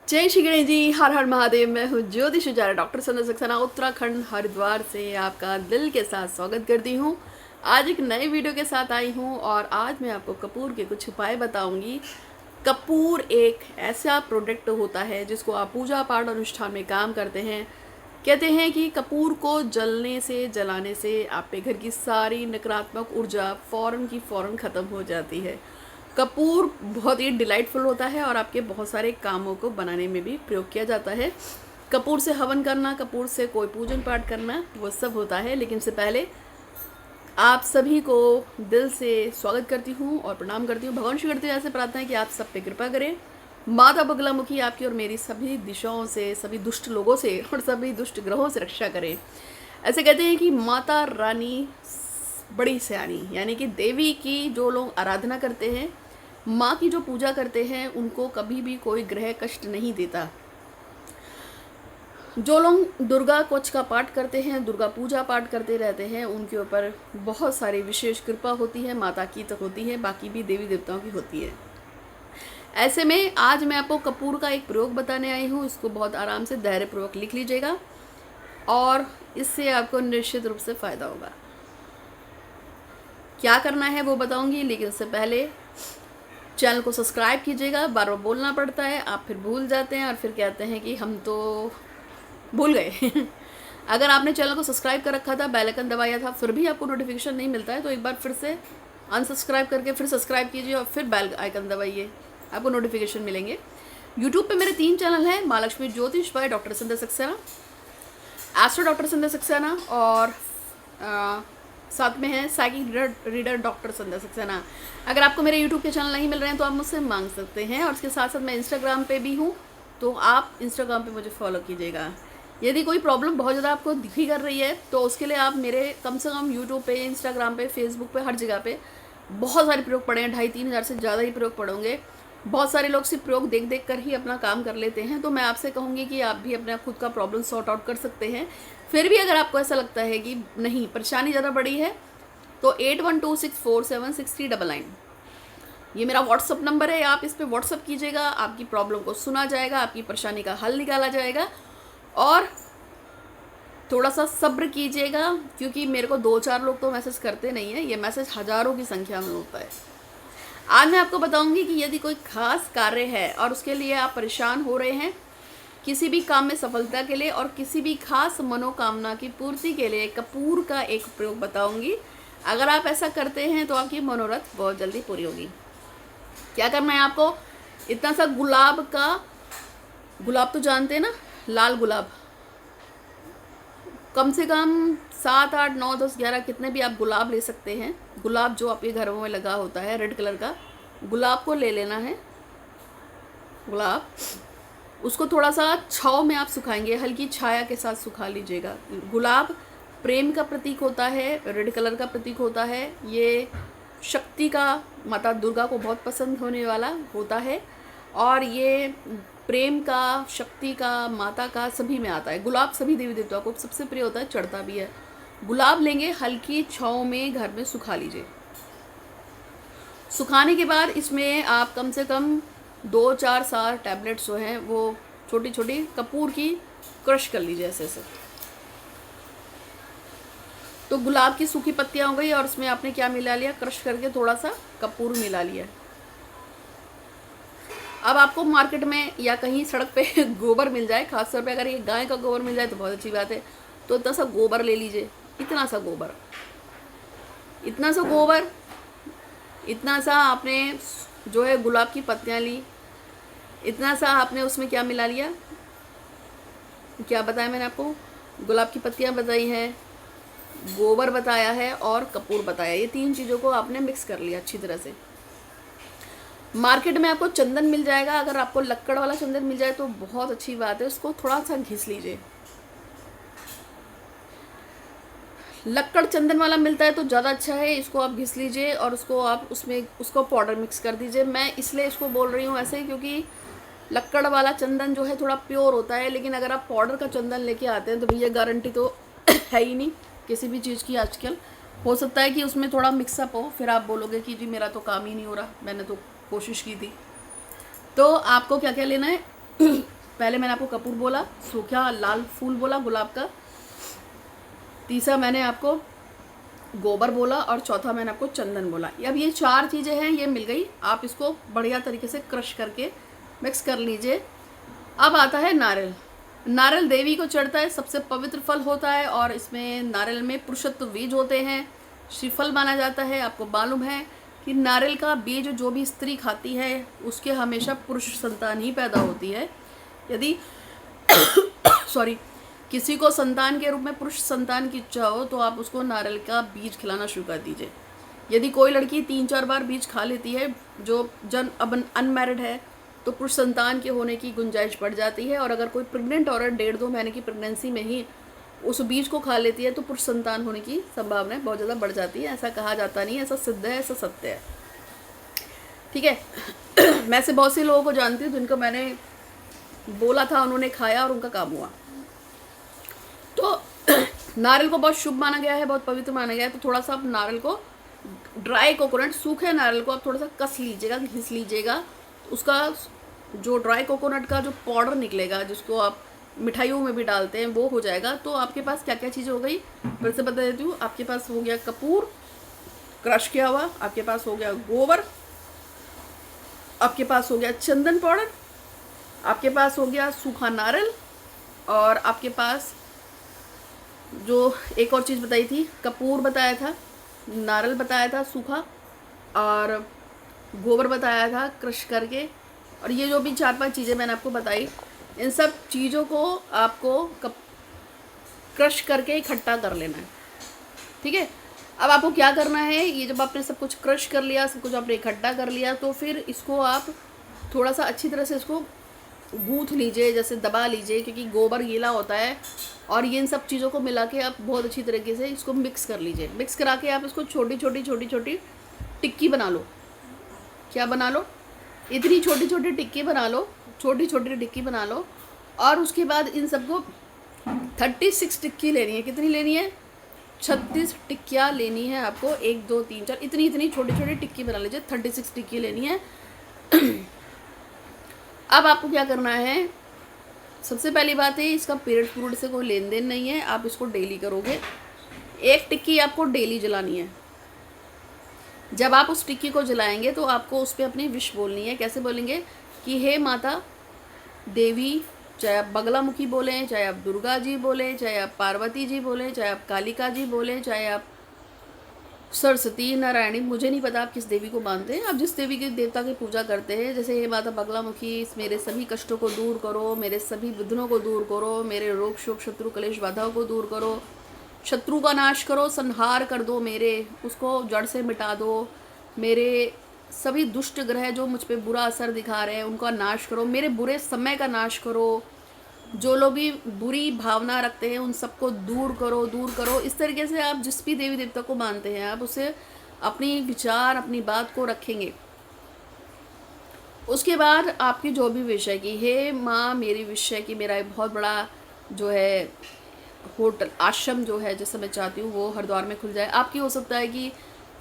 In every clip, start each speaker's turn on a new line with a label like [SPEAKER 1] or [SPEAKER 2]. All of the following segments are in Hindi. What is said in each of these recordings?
[SPEAKER 1] जय श्री गणेश जी, हर हर महादेव। मैं हूँ ज्योति सुजारा, डॉक्टर संध्या सक्सेना, उत्तराखंड हरिद्वार से आपका दिल के साथ स्वागत करती हूँ। आज एक नए वीडियो के साथ आई हूँ और आज मैं आपको कपूर के कुछ उपाय बताऊँगी। कपूर एक ऐसा प्रोडक्ट होता है जिसको आप पूजा पाठ अनुष्ठान में काम करते हैं। कहते हैं कि कपूर को जलाने से आपके घर की सारी नकारात्मक ऊर्जा फ़ौरन ख़त्म हो जाती है। कपूर बहुत ही डिलाइटफुल होता है और आपके बहुत सारे कामों को बनाने में भी प्रयोग किया जाता है। कपूर से हवन करना, कपूर से कोई पूजन पाठ करना, वो सब होता है। लेकिन इससे पहले आप सभी को दिल से स्वागत करती हूँ और प्रणाम करती हूँ। भगवान श्री गणेश से प्रार्थना है कि आप सब पे कृपा करें। माता बगलामुखी आपकी और मेरी सभी दिशाओं से, सभी दुष्ट लोगों से और सभी दुष्ट ग्रहों से रक्षा करें। ऐसे कहते हैं कि माता रानी बड़ी सयानी, यानी कि देवी की जो लोग आराधना करते हैं, माँ की जो पूजा करते हैं, उनको कभी भी कोई ग्रह कष्ट नहीं देता। जो लोग दुर्गा कोच का पाठ करते हैं, दुर्गा पूजा पाठ करते रहते हैं, उनके ऊपर बहुत सारी विशेष कृपा होती है। माता की तो होती है, बाकी भी देवी देवताओं की होती है। ऐसे में आज मैं आपको कपूर का एक प्रयोग बताने आई हूँ। इसको बहुत आराम से धैर्यपूर्वक लिख लीजिएगा और इससे आपको निश्चित रूप से फ़ायदा होगा। क्या करना है वो बताऊँगी, लेकिन उससे पहले चैनल को सब्सक्राइब कीजिएगा। बार बार बोलना पड़ता है, आप फिर भूल जाते हैं और फिर कहते हैं कि हम तो भूल गए। अगर आपने चैनल को सब्सक्राइब कर रखा था, बेल आइकन दबाया था, फिर भी आपको नोटिफिकेशन नहीं मिलता है, तो एक बार फिर से अनसब्सक्राइब करके फिर सब्सक्राइब कीजिए और फिर बेल आइकन दबाइए, आपको नोटिफिकेशन मिलेंगे। यूट्यूब पे मेरे 3 चैनल हैं, Mahalakshmi Jyotish by doctor Sandhya Saxena, astro doctor Sandhya Saxena और साथ में है psychic reader doctor Sandhya Saxena. अगर आपको मेरे यूट्यूब के चैनल नहीं मिल रहे हैं तो आप मुझसे मांग सकते हैं। और इसके साथ साथ मैं इंस्टाग्राम पे भी हूँ, तो आप इंस्टाग्राम पे मुझे फॉलो कीजिएगा। यदि कोई प्रॉब्लम बहुत ज़्यादा आपको दिखी कर रही है तो उसके लिए आप मेरे कम से कम यूट्यूब पे, इंस्टाग्राम पे, फेसबुक पे, हर जगह पे बहुत सारे प्रयोग पड़े हैं। 2,500-3 हज़ार से ज़्यादा ही प्रयोग पढ़े होंगे। बहुत सारे लोग सिर्फ प्रयोग देख देख कर ही अपना काम कर लेते हैं। तो मैं आपसे कहूँगी कि आप भी अपना खुद का प्रॉब्लम सॉर्ट आउट कर सकते हैं। फिर भी अगर आपको ऐसा लगता है कि नहीं, परेशानी ज़्यादा बड़ी है, तो 8126476399 ये मेरा व्हाट्सअप नंबर है। आप इस पर व्हाट्सअप कीजिएगा, आपकी प्रॉब्लम को सुना जाएगा, आपकी परेशानी का हल निकाला जाएगा। और थोड़ा सा सब्र कीजिएगा, क्योंकि मेरे को 2-4 लोग तो मैसेज करते नहीं है, ये मैसेज हज़ारों की संख्या में होता है। आज मैं आपको बताऊंगी कि यदि कोई खास कार्य है और उसके लिए आप परेशान हो रहे हैं, किसी भी काम में सफलता के लिए और किसी भी खास मनोकामना की पूर्ति के लिए कपूर का एक प्रयोग बताऊंगी। अगर आप ऐसा करते हैं तो आपकी मनोरथ बहुत जल्दी पूरी होगी। क्या करना है आपको, इतना सा गुलाब तो जानते हैं ना, लाल गुलाब, कम से कम 7, 8, 9, 10, 11 कितने भी आप गुलाब ले सकते हैं। गुलाब जो आपके घरों में लगा होता है, रेड कलर का गुलाब को ले लेना है। गुलाब, उसको थोड़ा सा छाँव में आप सुखाएंगे, हल्की छाया के साथ सुखा लीजिएगा। गुलाब प्रेम का प्रतीक होता है, रेड कलर का प्रतीक होता है। ये शक्ति का, माता दुर्गा को बहुत पसंद होने वाला होता है और ये प्रेम का, शक्ति का, माता का सभी में आता है। गुलाब सभी देवी देवताओं को सबसे प्रिय होता है, चढ़ता भी है। गुलाब लेंगे, हल्की छाँव में घर में सुखा लीजिए। सुखाने के बाद इसमें आप कम से कम 2-4 टैबलेट्स जो हैं वो छोटी छोटी कपूर की क्रश कर लीजिए ऐसे ऐसे। तो गुलाब की सूखी पत्तियां हो गई और उसमें आपने क्या मिला लिया, क्रश करके थोड़ा सा कपूर मिला लिया। अब आपको मार्केट में या कहीं सड़क पे गोबर मिल जाए, खासतौर पे अगर ये गाय का गोबर मिल जाए तो बहुत अच्छी बात है। तो इतना सा गोबर ले लीजिए, इतना सा गोबर, इतना सा आपने जो है गुलाब की पत्तियां ली, इतना सा आपने उसमें क्या मिला लिया, क्या बताया मैंने आपको, गुलाब की पत्तियां बताई हैं, गोबर बताया है और कपूर बताया। ये 3 चीज़ों को आपने मिक्स कर लिया अच्छी तरह से। मार्केट में आपको चंदन मिल जाएगा, अगर आपको लक्कड़ वाला चंदन मिल जाए तो बहुत अच्छी बात है, उसको थोड़ा सा घिस लीजिए। लक्कड़ चंदन वाला मिलता है तो ज़्यादा अच्छा है, इसको आप घिस लीजिए और उसको आप उसको पाउडर मिक्स कर दीजिए। मैं इसलिए इसको बोल रही हूँ ऐसे, क्योंकि लक्कड़ वाला चंदन जो है थोड़ा प्योर होता है, लेकिन अगर आप पाउडर का चंदन लेके आते हैं तो भैया गारंटी तो है ही नहीं किसी भी चीज़ की। आजकल हो सकता है कि उसमें थोड़ा मिक्सअप हो, फिर आप बोलोगे कि जी मेरा तो काम ही नहीं हो रहा, मैंने तो कोशिश की थी। तो आपको क्या क्या लेना है, पहले मैंने आपको कपूर बोला, सूखा लाल फूल बोला गुलाब का, तीसरा मैंने आपको गोबर बोला और चौथा मैंने आपको चंदन बोला। अब ये 4 चीज़ें हैं, ये मिल गई। आप इसको बढ़िया तरीके से क्रश करके मिक्स कर लीजिए। अब आता है नारियल। नारियल देवी को चढ़ता है, सबसे पवित्र फल होता है और इसमें नारियल में पुरुषत्व बीज होते हैं, श्रीफल माना जाता है। आपको मालूम है कि नारियल का बीज जो भी स्त्री खाती है उसके हमेशा पुरुष संतान ही पैदा होती है। यदि सॉरी किसी को संतान के रूप में पुरुष संतान की इच्छा हो तो आप उसको नारियल का बीज खिलाना शुरू कर दीजिए। यदि कोई लड़की 3-4 बार बीज खा लेती है जो अब अनमैरिड है तो पुरुष संतान के होने की गुंजाइश बढ़ जाती है। और अगर कोई प्रेग्नेंट औरत 1.5-2 महीने की प्रेगनेंसी में ही उस बीज को खा लेती है तो पुरुष संतान होने की संभावना बहुत ज़्यादा बढ़ जाती है। ऐसा कहा जाता नहीं है, ऐसा सिद्ध है, ऐसा सत्य है। ठीक है। मैं से बहुत से लोगों को जानती हूँ जिनको मैंने बोला था, उन्होंने खाया और उनका काम हुआ। तो नारियल को बहुत शुभ माना गया है, बहुत पवित्र माना गया है। तो थोड़ा सा आप नारियल को, ड्राई कोकोनट, सूखे नारियल को आप थोड़ा सा कस लीजिएगा, घिस लीजिएगा। उसका जो ड्राई कोकोनट का जो पाउडर निकलेगा, जिसको आप मिठाइयों में भी डालते हैं, वो हो जाएगा। तो आपके पास क्या क्या चीज़ें हो गई फिर से बता देती हूँ। आपके पास हो गया कपूर क्रश किया हुआ, आपके पास हो गया गोबर, आपके पास हो गया चंदन पाउडर, आपके पास हो गया सूखा नारियल, और आपके पास जो एक और चीज़ बताई थी, कपूर बताया था, नारियल बताया था सूखा, और गोबर बताया था क्रश करके। और ये जो भी 4-5 चीज़ें मैंने आपको बताई, इन सब चीज़ों को आपको क्रश करके इकट्ठा कर लेना है। ठीक है। अब आपको क्या करना है, ये जब आपने सब कुछ क्रश कर लिया, सब कुछ आपने इकट्ठा कर लिया, तो फिर इसको आप थोड़ा सा अच्छी तरह से इसको गूँथ लीजिए, जैसे दबा लीजिए, क्योंकि गोबर गीला होता है। और ये इन सब चीज़ों को मिला के आप बहुत अच्छी तरीके से इसको मिक्स कर लीजिए। मिक्स करा के आप इसको छोटी छोटी टिक्की बना लो। क्या बना लो? इतनी छोटी छोटी टिक्की बना लो, छोटी छोटी टिक्की बना लो। और उसके बाद इन सबको 36 टिक्की लेनी है। कितनी लेनी है? 36 टिक्कियाँ लेनी है आपको। 1 2 3 4 इतनी छोटी छोटी टिक्की बना लीजिए। 36 टिक्की लेनी है। अब आपको क्या करना है, सबसे पहली बात है, इसका पीरियड से कोई लेन देन नहीं है। आप इसको डेली करोगे। एक टिक्की आपको डेली जलानी है। जब आप उस टिक्की को जलाएंगे तो आपको उस पर अपनी विश बोलनी है। कैसे बोलेंगे कि हे माता देवी, चाहे आप बगलामुखी बोलें, चाहे आप दुर्गा जी बोलें, चाहे आप पार्वती जी बोलें, चाहे आप कालिका जी बोलें, चाहे आप सरस्वती, नारायणी, मुझे नहीं पता आप किस देवी को मानते हैं। आप जिस देवी के देवता की पूजा करते हैं, जैसे हे माता बगलामुखी, मेरे सभी कष्टों को दूर करो, मेरे सभी विघ्नों को दूर करो, मेरे रोग शोक शत्रु कलेश बाधाओं को दूर करो, शत्रु का नाश करो, संहार कर दो, मेरे उसको जड़ से मिटा दो, मेरे सभी दुष्ट ग्रह जो मुझ पे बुरा असर दिखा रहे हैं उनका नाश करो, मेरे बुरे समय का नाश करो, जो लोग भी बुरी भावना रखते हैं उन सबको दूर करो। इस तरीके से आप जिस भी देवी देवता को मानते हैं, आप उसे अपनी विचार, अपनी बात को रखेंगे। उसके बाद आपकी जो भी विश है कि हे माँ, मेरी विश है कि मेरा एक बहुत बड़ा जो है होटल, आश्रम जो है, जैसे मैं चाहती हूँ वो हरिद्वार में खुल जाए। आपकी हो सकता है कि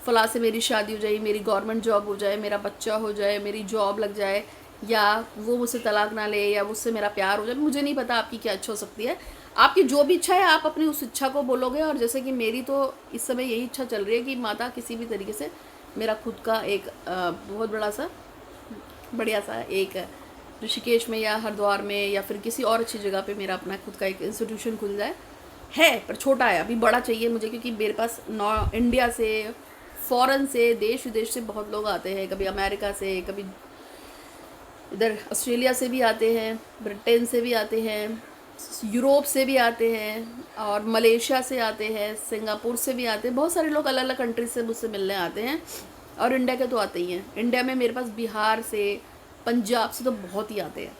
[SPEAKER 1] फला से मेरी शादी हो जाए, मेरी गवर्नमेंट जॉब हो जाए, मेरा बच्चा हो जाए, मेरी जॉब लग जाए, या वो मुझसे तलाक ना ले, या मुझसे मेरा प्यार हो जाए। मुझे नहीं पता आपकी क्या इच्छा हो सकती है। आपकी जो भी इच्छा है आप अपनी उस इच्छा को बोलोगे। और जैसे कि मेरी तो इस समय यही इच्छा चल रही है कि माता किसी भी तरीके से मेरा खुद का एक बहुत बड़ा सा बढ़िया सा एक ऋषिकेश में या हरिद्वार में या फिर किसी और अच्छी जगह पे मेरा अपना खुद का एक इंस्टीट्यूशन खुल जाए। है पर छोटा है, अभी बड़ा चाहिए मुझे, क्योंकि मेरे पास इंडिया से, फॉरेन से, देश विदेश से बहुत लोग आते हैं। कभी अमेरिका से, कभी इधर ऑस्ट्रेलिया से भी आते हैं, ब्रिटेन से भी आते हैं, यूरोप से भी आते हैं, और मलेशिया से आते हैं, सिंगापुर से भी आते हैं। बहुत सारे लोग अलग अलग कंट्री से मुझसे मिलने आते हैं। और इंडिया के तो आते ही हैं। इंडिया में मेरे पास बिहार से, पंजाब से तो बहुत ही आते हैं।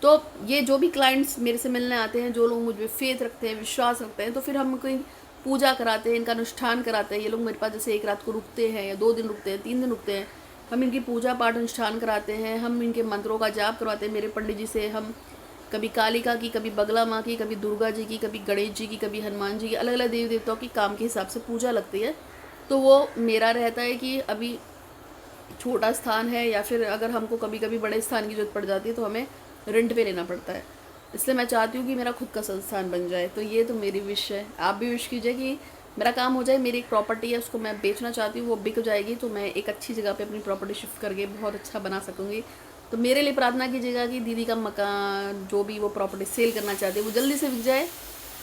[SPEAKER 1] तो ये जो भी क्लाइंट्स मेरे से मिलने आते हैं, जो लोग मुझ पर फेथ रखते हैं, विश्वास रखते हैं, तो फिर हम कोई पूजा कराते हैं, इनका अनुष्ठान कराते हैं। ये लोग मेरे पास जैसे एक रात को रुकते हैं, या 2 दिन रुकते हैं, 3 दिन रुकते हैं। हम इनकी पूजा पाठ अनुष्ठान कराते हैं, हम इनके मंत्रों का जाप करवाते हैं मेरे पंडित जी से। हम कभी कालिका की, कभी बगला माँ की, कभी दुर्गा जी की, कभी गणेश जी की, कभी हनुमान जी की, अलग अलग देवी देवताओं की काम के हिसाब से पूजा लगती है। तो वो मेरा रहता है कि अभी छोटा स्थान है, या फिर अगर हमको कभी कभी बड़े स्थान की जरूरत पड़ जाती है तो हमें रेंट पे लेना पड़ता है। इसलिए मैं चाहती हूँ कि मेरा खुद का संस्थान बन जाए। तो ये तो मेरी विश है, आप भी विश कीजिए कि मेरा काम हो जाए। मेरी एक प्रॉपर्टी है, उसको मैं बेचना चाहती हूँ, वो बिक जाएगी तो मैं एक अच्छी जगह पे अपनी प्रॉपर्टी शिफ्ट करके बहुत अच्छा बना सकूँगी। तो मेरे लिए प्रार्थना कीजिएगा कि दीदी का मकान, जो भी वो प्रॉपर्टी सेल करना चाहती है, वो जल्दी से बिक जाए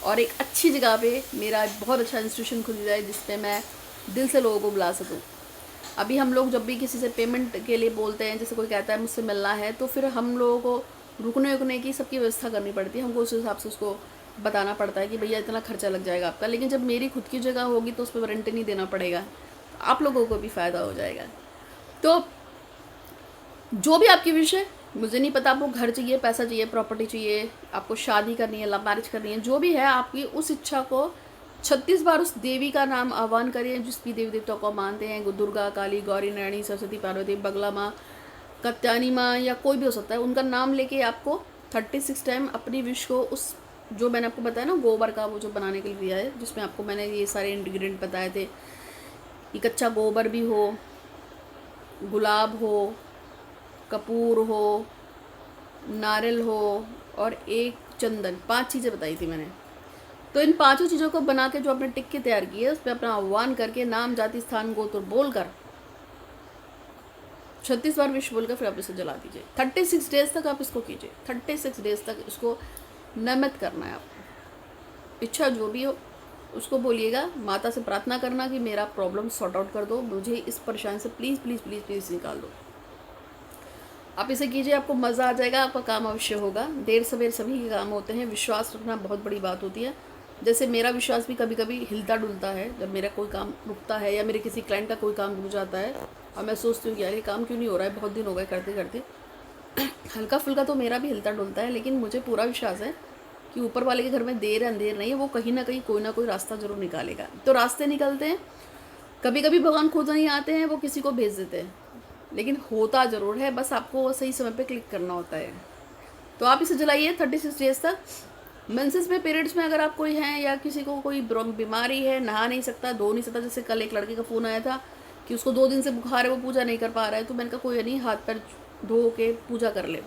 [SPEAKER 1] और एक अच्छी जगह पे मेरा बहुत अच्छा इंस्टीट्यूशन खुल जाए जिसपे मैं दिल से लोगों को बुला सकूँ। अभी हम लोग जब भी किसी से पेमेंट के लिए बोलते हैं, जैसे कोई कहता है मुझसे मिलना है, तो फिर हम लोगों को रुकने की सबकी व्यवस्था करनी पड़ती है। हमको उस हिसाब से उसको बताना पड़ता है कि भैया इतना खर्चा लग जाएगा आपका। लेकिन जब मेरी खुद की जगह होगी तो उस पर रेंट नहीं देना पड़ेगा, तो आप लोगों को भी फ़ायदा हो जाएगा। तो जो भी आपकी विश है, मुझे नहीं पता आपको घर चाहिए, पैसा चाहिए, प्रॉपर्टी चाहिए, आपको शादी करनी है, लव मैरिज करनी है, जो भी है आपकी उस इच्छा को 36 बार उस देवी का नाम आह्वान करिए जिस भी देवी देवता को मानते हैं। दुर्गा, काली, गौरी, नैनी, सरस्वती, पार्वती, बगला माँ, कत्यानी माँ, या कोई भी हो सकता है, उनका नाम लेके आपको 36 टाइम अपनी विश को, उस जो मैंने आपको बताया ना गोबर का वो जो बनाने के लिए दिया है, जिसमें आपको मैंने ये सारे इंग्रेडिएंट बताए थे कि कच्चा गोबर भी हो, गुलाब हो, कपूर हो, नारियल हो और एक चंदन, 5 चीज़ें बताई थी मैंने। तो इन 5 चीज़ों को बना के जो आपने टिक्के तैयार किए, उस पर अपना आह्वान करके नाम, जाति, स्थान, गोत्र बोलकर 36 बार विश बोलकर फिर आप इसे जला दीजिए। 36 डेज तक आप इसको कीजिए, 36 डेज तक इसको नियमित करना है आपको। इच्छा जो भी हो उसको बोलिएगा, माता से प्रार्थना करना कि मेरा प्रॉब्लम सॉर्ट आउट कर दो, मुझे इस परेशानी से प्लीज़ प्लीज़ प्लीज़ प्लीज़ निकाल दो। आप इसे कीजिए, आपको मज़ा आ जाएगा, आपका काम अवश्य होगा। देर सवेर सभी के काम होते हैं, विश्वास रखना बहुत बड़ी बात होती है। जैसे मेरा विश्वास भी कभी कभी हिलता डुलता है, जब मेरा कोई काम रुकता है या मेरे किसी क्लाइंट का कोई काम रुक जाता है और मैं सोचती हूँ कि यार ये काम क्यों नहीं हो रहा है, बहुत दिन हो गए करते करते। हल्का फुल्का तो मेरा भी हिलता डुलता है, लेकिन मुझे पूरा विश्वास है कि ऊपर वाले के घर में देर अंधेर नहीं है, वो कहीं ना कहीं कोई ना कोई रास्ता जरूर निकालेगा। तो रास्ते निकलते हैं, कभी कभी भगवान खुद नहीं आते हैं, वो किसी को भेज देते हैं, लेकिन होता ज़रूर है, बस आपको सही समय पे क्लिक करना होता है। तो आप इसे जलाइए 36 डेज तक। मेंसेस में, पीरियड्स में अगर आप कोई हैं या किसी को कोई बीमारी है, नहा नहीं सकता, धो नहीं सकता, जैसे कल एक लड़के का फ़ोन आया था कि उसको 2 दिन से बुखार है, वो पूजा नहीं कर पा रहा है, तो मैंने कहा कोई नहीं, हाथ पैर धो के पूजा कर ले।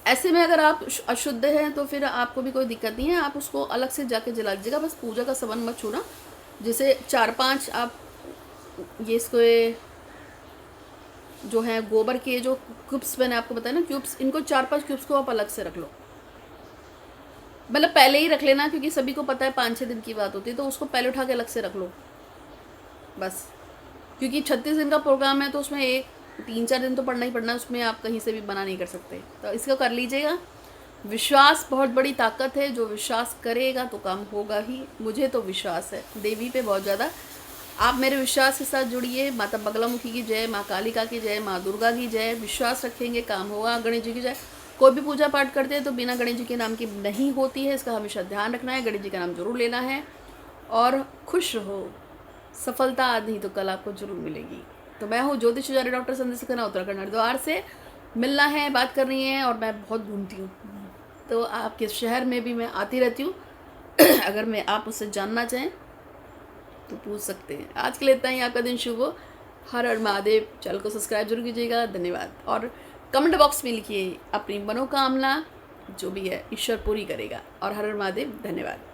[SPEAKER 1] ऐसे में अगर आप अशुद्ध हैं तो फिर आपको भी कोई दिक्कत नहीं है, आप उसको अलग से जाके जला दीजिएगा, बस पूजा का सामान मत छूना। जैसे 4-5 आप ये इसको जो है गोबर के जो क्यूब्स मैंने आपको बताया ना, क्यूब्स, इनको 4-5 क्यूब्स को आप अलग से रख लो। मतलब पहले ही रख लेना, क्योंकि सभी को पता है 5-6 दिन की बात होती है, तो उसको पहले उठा के अलग से रख लो बस। क्योंकि 36 दिन का प्रोग्राम है तो उसमें 3-4 दिन तो पढ़ना ही पढ़ना है, उसमें आप कहीं से भी मना नहीं कर सकते। तो इसको कर लीजिएगा। विश्वास बहुत बड़ी ताकत है, जो विश्वास करेगा तो काम होगा ही। मुझे तो विश्वास है देवी पे बहुत ज़्यादा। आप मेरे विश्वास के साथ जुड़िए। माता बगलामुखी की जय, माँ कालिका की जय, माँ दुर्गा की जय। विश्वास रखेंगे काम होगा। गणेश जी की जय। कोई भी पूजा पाठ करते हैं तो बिना गणेश जी के नाम की नहीं होती है, इसका हमेशा ध्यान रखना है। गणेश जी का नाम जरूर लेना है और खुश रहो। सफलता आज नहीं तो कल आपको जरूर मिलेगी। तो मैं हूँ ज्योतिष आचार्य डॉक्टर संध्या खन्ना, उत्तराखंड हरिद्वार से। मिलना है, बात करनी है, और मैं बहुत घूमती हूँ, तो आपके शहर में भी मैं आती रहती हूँ। अगर मैं आप उससे जानना चाहें तो पूछ सकते हैं। आज के लिए इतना ही। आपका दिन शुभ हो। हर हर महादेव। चैनल को सब्सक्राइब जरूर कीजिएगा। धन्यवाद। और कमेंट बॉक्स में लिखिए अपनी मनोकामना, जो भी है ईश्वर पूरी करेगा। और हर हर महादेव। धन्यवाद।